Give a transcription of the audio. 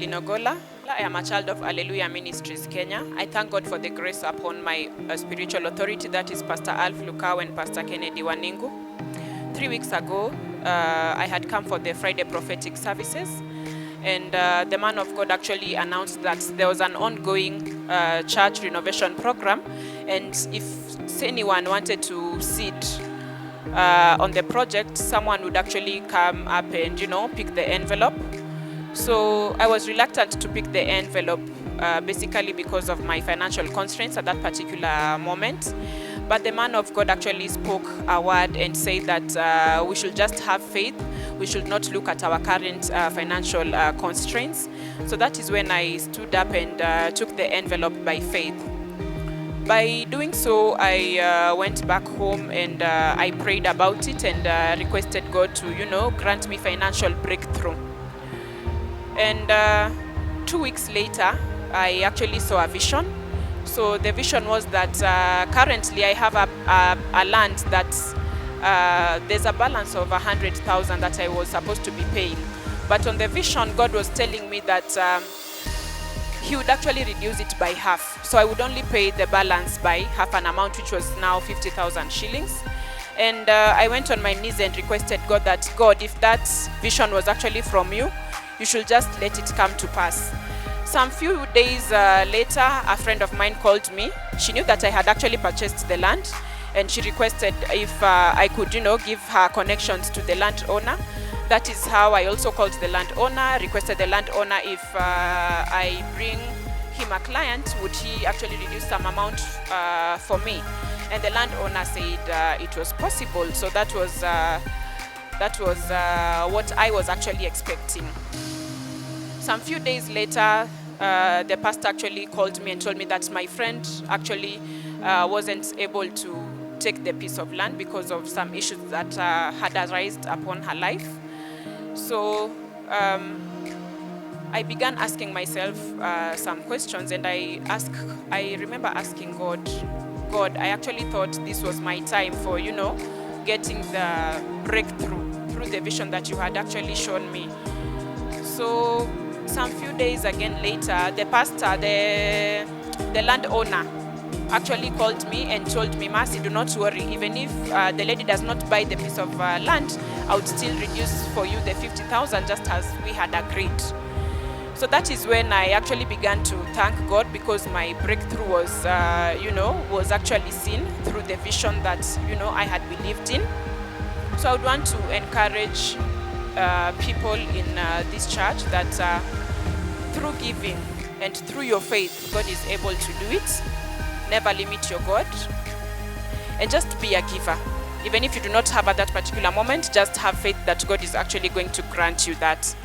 Linogola. I am a child of Alleluia Ministries, Kenya. I thank God for the grace upon my spiritual authority, that is Pastor Alf Lukau and Pastor Kennedy Waningu. 3 weeks ago, I had come for the Friday prophetic services, and the man of God actually announced that there was an ongoing church renovation program, and if anyone wanted to sit on the project, someone would actually come up and, pick the envelope. So I was reluctant to pick the envelope, basically because of my financial constraints at that particular moment. But the man of God actually spoke a word and said that we should just have faith. We should not look at our current financial constraints. So that is when I stood up and took the envelope by faith. By doing so, I went back home and I prayed about it and requested God to, grant me financial breakthrough. And 2 weeks later, I actually saw a vision. So the vision was that currently I have a land that there's a balance of 100,000 that I was supposed to be paying. But on the vision, God was telling me that He would actually reduce it by half. So I would only pay the balance by half an amount, which was now 50,000 shillings. And I went on my knees and requested God that, God, if that vision was actually from you, you should just let it come to pass. Some few days later, a friend of mine called me. She knew that I had actually purchased the land, and she requested if I could, give her connections to the landowner. That is how I also called the landowner, requested the landowner if I bring him a client, would he actually reduce some amount for me? And the landowner said it was possible. So that was what I was actually expecting. Some few days later, the pastor actually called me and told me that my friend actually wasn't able to take the piece of land because of some issues that had arisen upon her life. So I began asking myself some questions, and I remember asking God, I actually thought this was my time for, getting the breakthrough through the vision that you had actually shown me. So some few days again later, the pastor, the landowner, actually called me and told me, Mercy, do not worry. Even if the lady does not buy the piece of land, I would still reduce for you the 50,000 just as we had agreed. So that is when I actually began to thank God, because my breakthrough was, was actually seen through the vision that, I had believed in. So I would want to encourage people in this church that through giving and through your faith, God is able to do it. Never limit your God, and just be a giver. Even if you do not have at that particular moment, just have faith that God is actually going to grant you that.